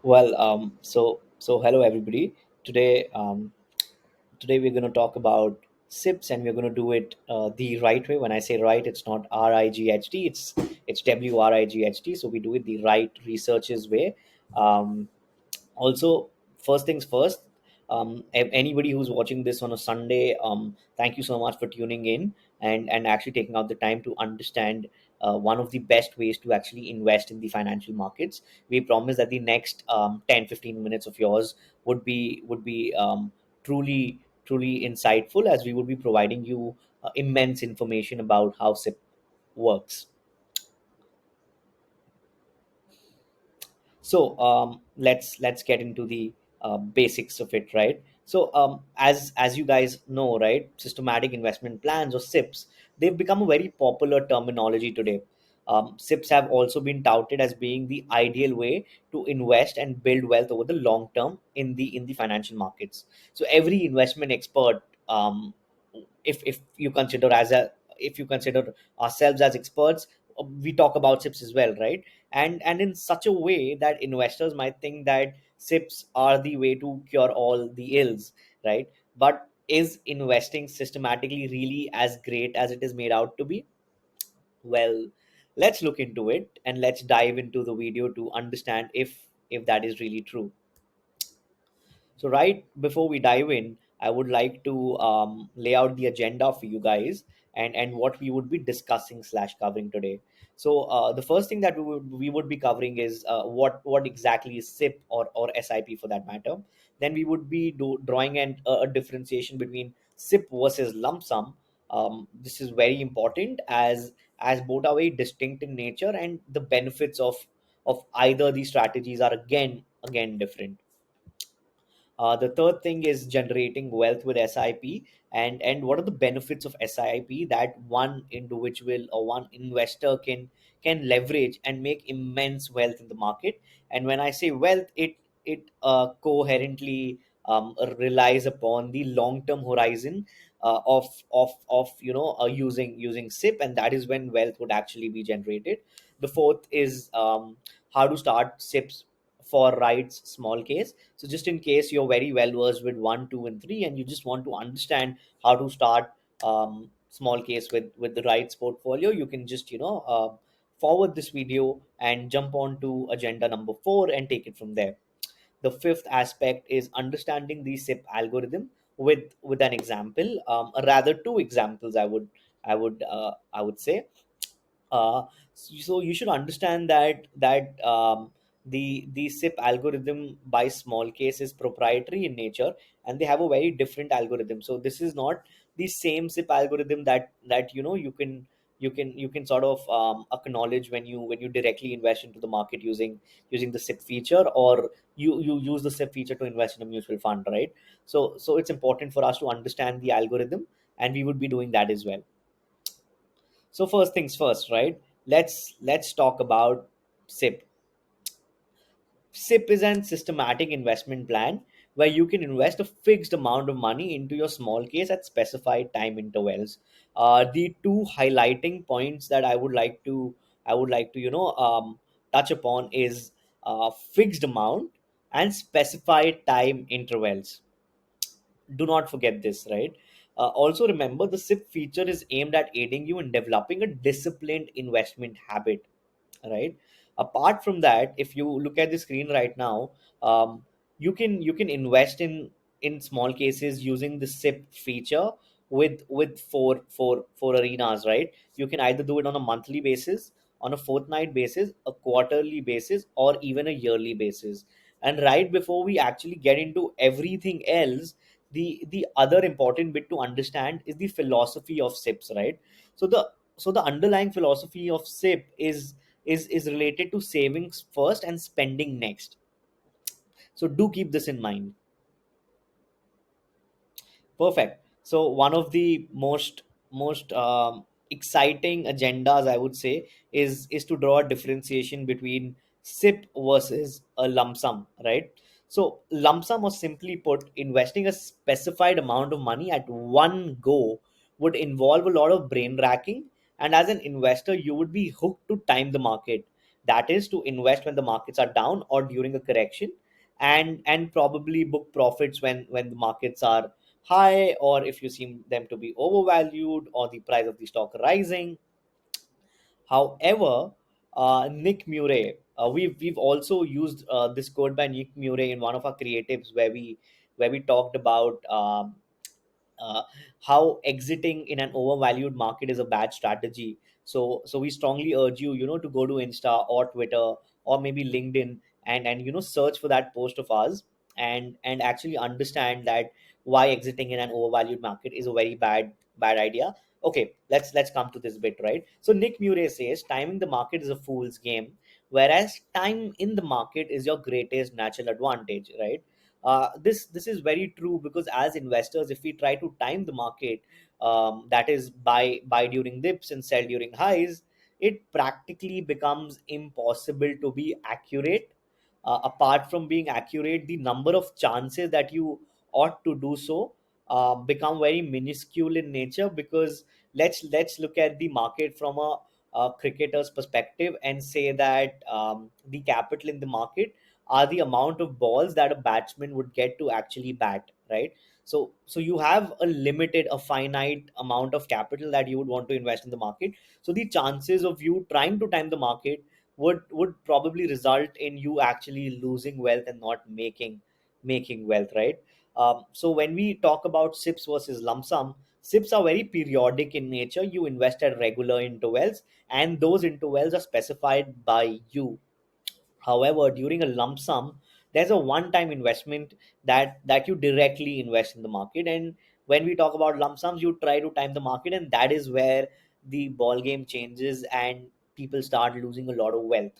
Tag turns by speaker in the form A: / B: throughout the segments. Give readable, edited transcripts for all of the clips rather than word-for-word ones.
A: So hello everybody. Today, today we're going to talk about SIPs, and we're going to do it the right way. When I say right, it's not RIGHT. It's WRIGHT. So we do it the right researchers way. Um, Also, first things first, anybody who's watching this on a Sunday, thank you so much for tuning in and actually taking out the time to understand one of the best ways to actually invest in the financial markets. We promise that the next 10-15 minutes of yours would be truly insightful, as we would be providing you immense information about how SIP works. So let's get into the basics of it, right? So as you guys know, right, systematic investment plans, or SIPs, they've become a very popular terminology today. SIPs have also been touted as being the ideal way to invest and build wealth over the long term in the financial markets. So every investment expert, if you consider as a if you consider ourselves as experts, we talk about SIPs as well, right? And in such a way that investors might think that SIPs are the way to cure all the ills, right? But is investing systematically really as great as it is made out to be? Well, let's look into it, and let's dive into the video to understand if that is really true. So, right before we dive in, I would like to lay out the agenda for you guys, and what we would be discussing slash covering today. So, the first thing that we would be covering is what exactly is SIP, or SIP for that matter. Then we would be drawing a differentiation between SIP versus lump sum. This is very important, as both are very distinct in nature, and the benefits of either these strategies are again different. The third thing is generating wealth with SIP, and what are the benefits of SIP that one individual or one investor can leverage and make immense wealth in the market. And when I say wealth, it coherently relies upon the long term horizon of using SIP, and that is when wealth would actually be generated. The fourth is how to start SIPs for rights small case. So just in case you're very well versed with one, two, and three, and you just want to understand how to start small case with the rights portfolio, you can just forward this video and jump on to agenda number four and take it from there. The fifth aspect is understanding the SIP algorithm with an example, rather two examples. I would say. So you should understand that the SIP algorithm by small case is proprietary in nature, and they have a very different algorithm. So this is not the same SIP algorithm that you can sort of acknowledge when you directly invest into the market using the SIP feature, or you use the SIP feature to invest in a mutual fund, right? So it's important for us to understand the algorithm, and we would be doing that as well. So first things first, right? Let's talk about SIP. SIP is an systematic investment plan where you can invest a fixed amount of money into your small case at specified time intervals. The two highlighting points that I would like to touch upon is fixed amount and specified time intervals. Do not forget this, right? Also remember, the SIP feature is aimed at aiding you in developing a disciplined investment habit, right? Apart from that, if you look at the screen right now, you can invest in small cases using the SIP feature with four arenas, right? You can either do it on a monthly basis, on a fortnight basis, a quarterly basis, or even a yearly basis. And right before we actually get into everything else, the other important bit to understand is the philosophy of SIPs, right? So the underlying philosophy of SIP is related to savings first and spending next. So do keep this in mind. Perfect. So one of the most exciting agendas, I would say, is to draw a differentiation between SIP versus a lump sum, right? So lump sum, or simply put, investing a specified amount of money at one go, would involve a lot of brain racking, and as an investor, you would be hooked to time the market. that is to invest when the markets are down or during a correction, and probably book profits when the markets are high, or if you seem them to be overvalued or the price of the stock rising. However, Nick Murray, we've also used this quote by Nick Murray in one of our creatives where we talked about uh, how exiting in an overvalued market is a bad strategy. So we strongly urge you, to go to Insta or Twitter or maybe LinkedIn, and search for that post of ours, and actually understand that why exiting in an overvalued market is a very bad idea. Okay, let's come to this bit, right? So Nick Murray says timing the market is a fool's game, whereas time in the market is your greatest natural advantage, right? This is very true, because as investors, if we try to time the market, that is buy during dips and sell during highs, it practically becomes impossible to be accurate. Apart from being accurate, the number of chances that you ought to do so become very minuscule in nature, because let's look at the market from a cricketer's perspective and say that the capital in the market are the amount of balls that a batsman would get to actually bat, right? So you have a finite amount of capital that you would want to invest in the market. So the chances of you trying to time the market would probably result in you actually losing wealth and not making wealth, right? So when we talk about SIPs versus lump sum, SIPs are very periodic in nature. You invest at regular intervals, and those intervals are specified by you. However, during a lump sum, there's a one-time investment that you directly invest in the market. And when we talk about lump sums, you try to time the market, and that is where the ball game changes and people start losing a lot of wealth.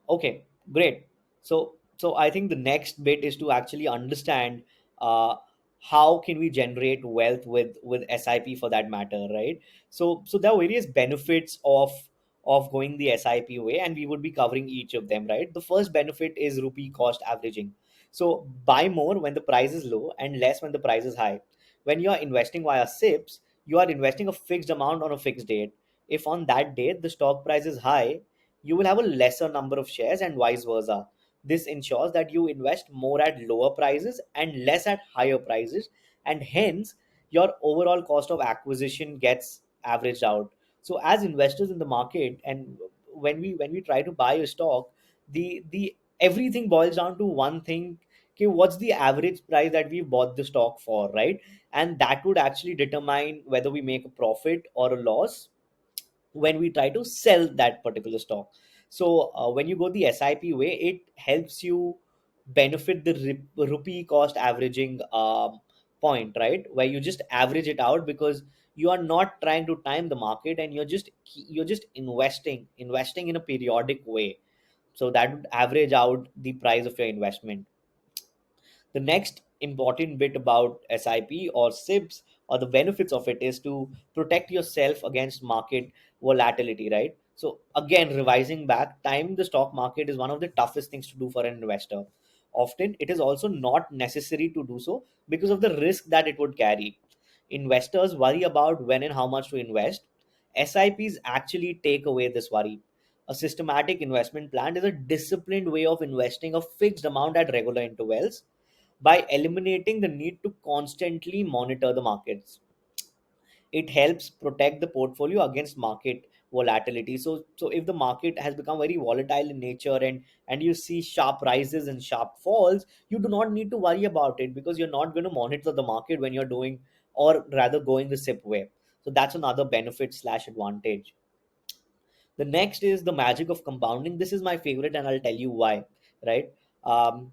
A: Okay, great. So I think the next bit is to actually understand uh, how can we generate wealth with SIP for that matter, right? So there are various benefits of going the SIP way, and we would be covering each of them, right? The first benefit is rupee cost averaging. So buy more when the price is low and less when the price is high. When you are investing via SIPs, you are investing a fixed amount on a fixed date. If on that date the stock price is high, you will have a lesser number of shares, and vice versa. This ensures that you invest more at lower prices and less at higher prices, and hence your overall cost of acquisition gets averaged out. So as investors in the market, and when we try to buy a stock, the everything boils down to one thing. Okay, what's the average price that we bought the stock for, right? And that would actually determine whether we make a profit or a loss when we try to sell that particular stock. So when you go the SIP way, it helps you benefit the rupee cost averaging point, right? Where you just average it out, because you are not trying to time the market, and you're just investing in a periodic way. So that would average out the price of your investment. The next important bit about SIP or SIPs, or the benefits of it, is to protect yourself against market volatility, right? So again, revising back, time the stock market is one of the toughest things to do for an investor. Often it is also not necessary to do so because of the risk that it would carry. Investors worry about when and how much to invest. SIPs actually take away this worry. A systematic investment plan is a disciplined way of investing a fixed amount at regular intervals. By eliminating the need to constantly monitor the markets, it helps protect the portfolio against market volatility. So if the market has become very volatile in nature, and you see sharp rises and sharp falls, you do not need to worry about it, because you're not going to monitor the market when you're doing, or rather going the SIP way. So that's another benefit slash advantage. The next is the magic of compounding. This is my favorite, and I'll tell you why, right? Um,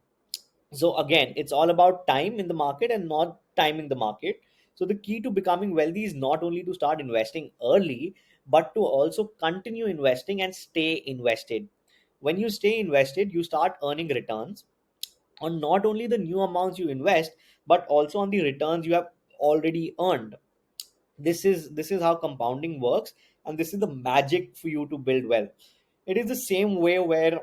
A: so again, it's all about time in the market and not timing the market. So the key to becoming wealthy is not only to start investing early, but to also continue investing and stay invested. When you stay invested, you start earning returns on not only the new amounts you invest, but also on the returns you have already earned. This is how compounding works, and this is the magic for you to build wealth. It is the same way where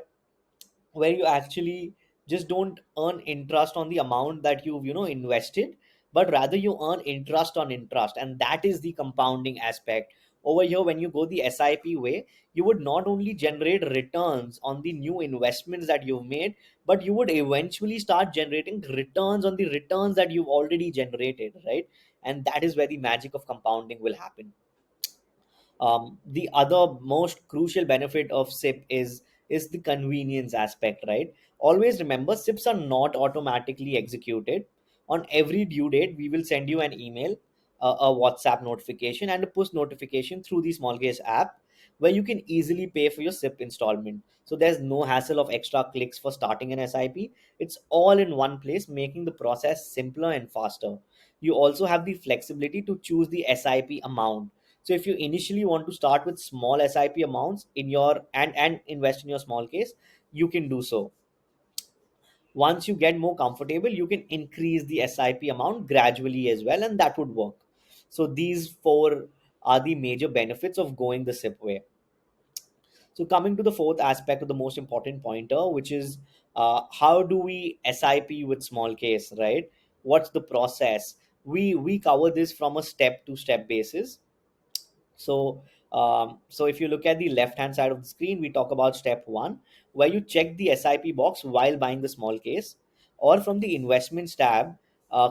A: you actually just don't earn interest on the amount that you've invested, but rather you earn interest on interest, and that is the compounding aspect over here, when you go the SIP way, you would not only generate returns on the new investments that you've made, but you would eventually start generating returns on the returns that you've already generated, right? And that is where the magic of compounding will happen. The other most crucial benefit of SIP is the convenience aspect, right? Always remember, SIPs are not automatically executed. On every due date, we will send you an email, a WhatsApp notification, and a push notification through the Small Case app, where you can easily pay for your SIP installment. So there's no hassle of extra clicks for starting an SIP. It's all in one place, making the process simpler and faster. You also have the flexibility to choose the SIP amount. So if you initially want to start with small SIP amounts in your and invest in your small case, you can do so. Once you get more comfortable, you can increase the SIP amount gradually as well, and that would work. So these four are the major benefits of going the SIP way. So coming to the fourth aspect of the most important pointer, which is how do we SIP with small case, right? What's the process? We cover this from a step to step basis. So if you look at the left hand side of the screen, we talk about step one, where you check the SIP box while buying the small case, or from the investments tab,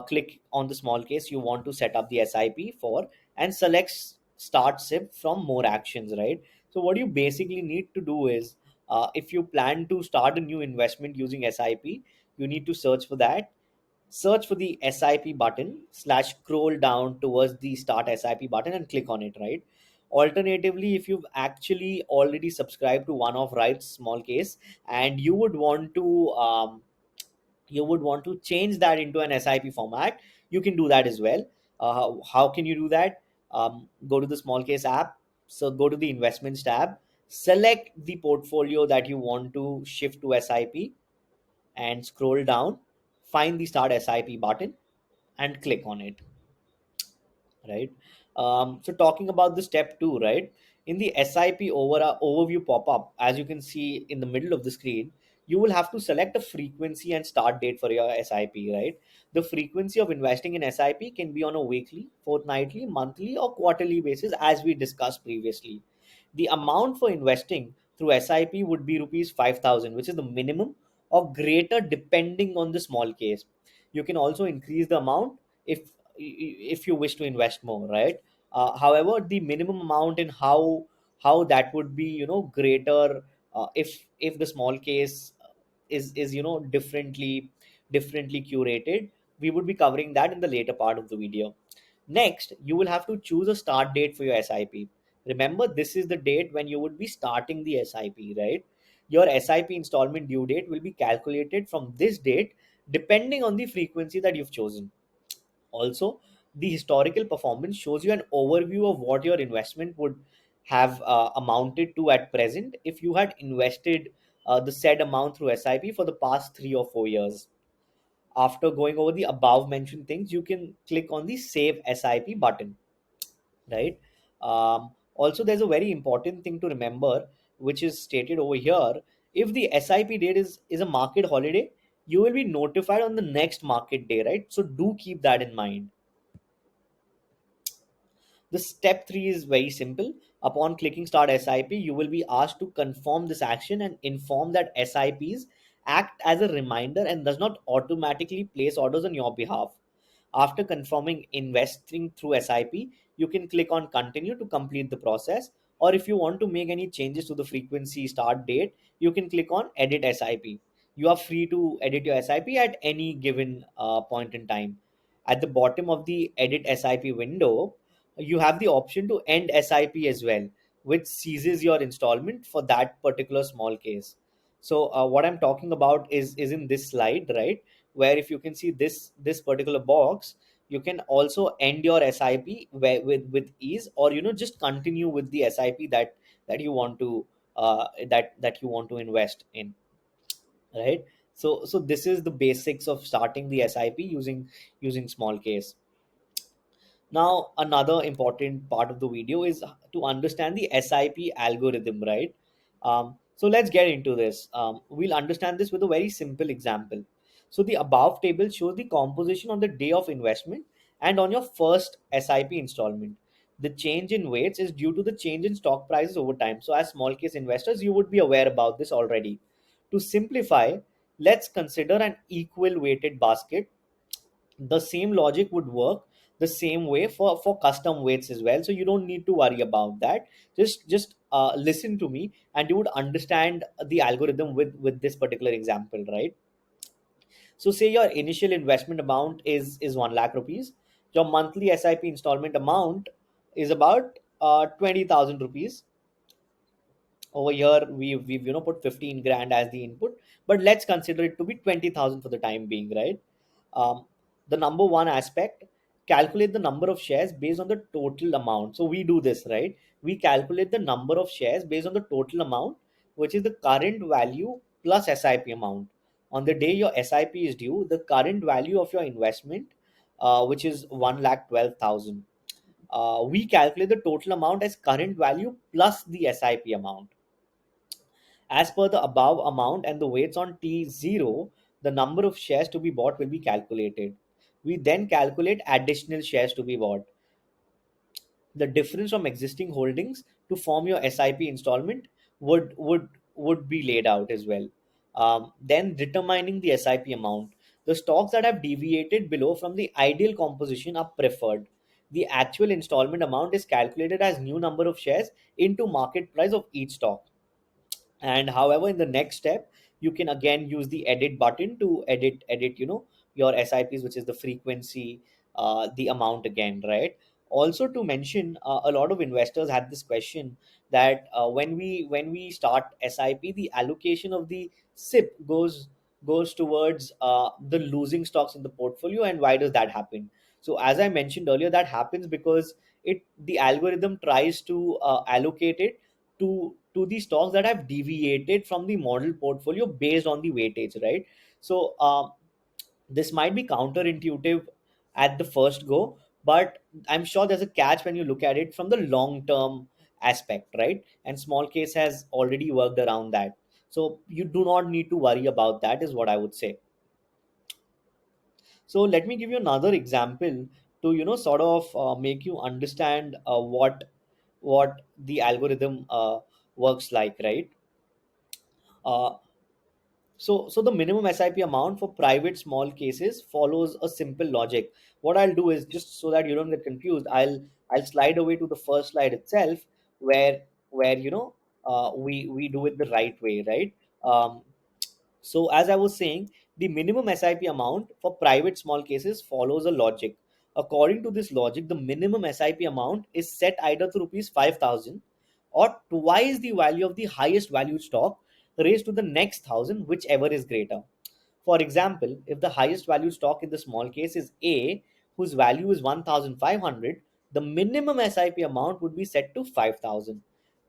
A: click on the small case you want to set up the SIP for, and select start SIP from more actions, right? So what you basically need to do is, if you plan to start a new investment using SIP, you need to search for the SIP button slash scroll down towards the start SIP button and click on it, right? Alternatively, if you've actually already subscribed to one of Right's small case and you would want to change that into an SIP format, you can do that as well. How can you do that? Go to the small case app. So go to the investments tab, select the portfolio that you want to shift to SIP, and scroll down, find the start SIP button and click on it, right? So talking about the step two, right? In the SIP overview pop-up, as you can see in the middle of the screen, you will have to select a frequency and start date for your SIP, right? The frequency of investing in SIP can be on a weekly, fortnightly, monthly, or quarterly basis, as we discussed previously. The amount for investing through SIP would be rupees 5,000, which is the minimum, or greater depending on the small case. You can also increase the amount if you wish to invest more, right? However, the minimum amount and how that would be, greater, if the small case is differently curated, we would be covering that in the later part of the video. Next, you will have to choose a start date for your SIP. Remember, this is the date when you would be starting the SIP, right? Your SIP installment due date will be calculated from this date depending on the frequency that you've chosen. Also, the historical performance shows you an overview of what your investment would have amounted to at present if you had invested the said amount through SIP for the past 3 or 4 years. After going over the above mentioned things, you can click on the Save SIP button, right? Also, there's a very important thing to remember, which is stated over here. If the SIP date is a market holiday, you will be notified on the next market day, right? So do keep that in mind. The step three is very simple. Upon clicking start SIP, you will be asked to confirm this action and inform that SIPs act as a reminder and does not automatically place orders on your behalf. After confirming investing through SIP, you can click on continue to complete the process. Or if you want to make any changes to the frequency start date, you can click on edit SIP. You are free to edit your SIP at any given point in time. At the bottom of the edit SIP window, you have the option to end SIP as well, which ceases your installment for that particular small case. So what I'm talking about is in this slide, right? Where if you can see this particular box, you can also end your SIP with ease, or just continue with the SIP that you want to that you want to invest in, right? So this is the basics of starting the SIP using small case. Now, another important part of the video is to understand the SIP algorithm, right? So let's get into this. We'll understand this with a very simple example. So the above table shows the composition on the day of investment and on your first SIP installment. The change in weights is due to the change in stock prices over time. So as small case investors, you would be aware about this already. To simplify, let's consider an equal weighted basket. The same logic would work the same way for custom weights as well, so you don't need to worry about that. Just listen to me and you would understand the algorithm with this particular example, right? So say your initial investment amount is 1 lakh rupees. Your monthly SIP installment amount is about 20,000 rupees. Over here we've put 15 grand as the input, but let's consider it to be 20,000 for the time being, right? The number one aspect, calculate the number of shares based on the total amount. So we do this, right? We calculate the number of shares based on the total amount, which is the current value plus SIP amount. On the day your SIP is due, the current value of your investment, which is 1,12,000, we calculate the total amount as current value plus the SIP amount. As per the above amount and the weights on T0, the number of shares to be bought will be calculated. We then calculate additional shares to be bought. The difference from existing holdings to form your SIP installment would be laid out as well. Then determining the SIP amount. The stocks that have deviated below from the ideal composition are preferred. The actual installment amount is calculated as new number of shares into market price of each stock. And however, in the next step, you can again use the edit button to edit your SIPs, which is the frequency, the amount again, right? Also to mention, a lot of investors had this question that when we start SIP, the allocation of the SIP goes towards the losing stocks in the portfolio. And why does that happen? So as I mentioned earlier, that happens because it the algorithm tries to allocate it to the stocks that have deviated from the model portfolio based on the weightage, right? So this might be counterintuitive at the first go, but I'm sure there's a catch when you look at it from the long term aspect, right? And small case has already worked around that, so you do not need to worry about that, is what I would say. So let me give you another example to sort of make you understand what the algorithm works like, right? uh, so the minimum SIP amount for private small cases follows a simple logic. What I'll do is, just so that you don't get confused, I'll slide away to the first slide itself, where we do it the right way, right? So as I was saying, the minimum SIP amount for private small cases follows a logic. According to this logic, the minimum SIP amount is set either to rupees 5,000 or twice the value of the highest valued stock raised to the next thousand, whichever is greater. For example, if the highest valued stock in the small case is A, whose value is 1,500, the minimum SIP amount would be set to 5,000.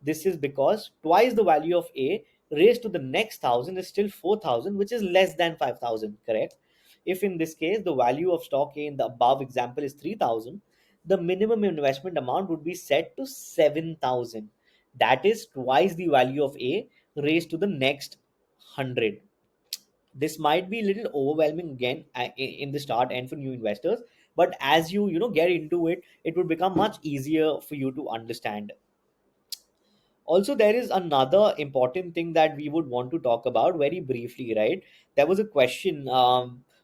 A: This is because twice the value of A raised to the next thousand is still 4,000, which is less than 5,000, correct? If in this case the value of stock A in the above example is 3,000, the minimum investment amount would be set to 7,000. That is twice the value of A raised to the next 100. This might be a little overwhelming again in the start and for new investors, but as you get into it, it would become much easier for you to understand. Also, there is another important thing that we would want to talk about very briefly, right? There was a question,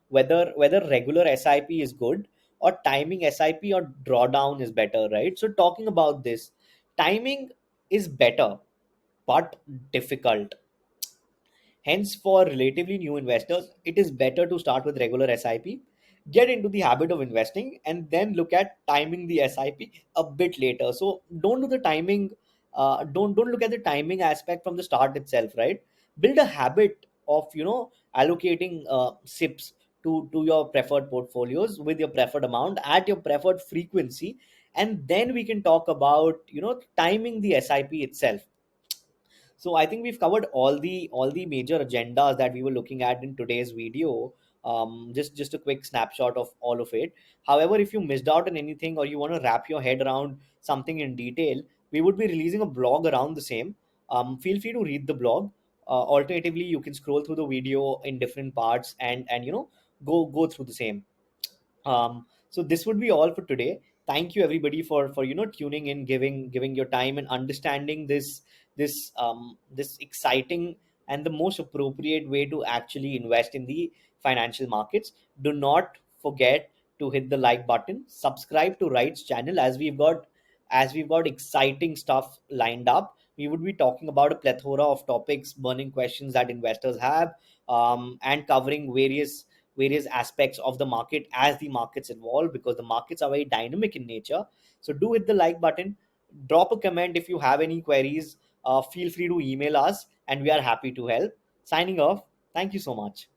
A: whether regular SIP is good, or timing SIP or drawdown is better, right? So talking about this, timing is better but difficult. Hence, for relatively new investors, it is better to start with regular SIP, get into the habit of investing, and then look at timing the SIP a bit later. So don't do the timing, don't look at the timing aspect from the start itself, right? Build a habit of allocating SIPs to your preferred portfolios with your preferred amount at your preferred frequency, and then we can talk about timing the SIP itself. So I think we've covered all the major agendas that we were looking at in today's video. Just a quick snapshot of all of it. However, if you missed out on anything or you want to wrap your head around something in detail, we would be releasing a blog around the same. Feel free to read the blog. Alternatively, you can scroll through the video in different parts and go through the same. So this would be all for today. Thank you everybody for tuning in, giving your time and understanding this exciting and the most appropriate way to actually invest in the financial markets. Do not forget to hit the like button, subscribe to Rights channel, as we've got exciting stuff lined up. We would be talking about a plethora of topics, burning questions that investors have, and covering various aspects of the market as the markets evolve, because the markets are very dynamic in nature. So do hit the like button, drop a comment if you have any queries. Feel free to email us and we are happy to help. Signing off. Thank you so much.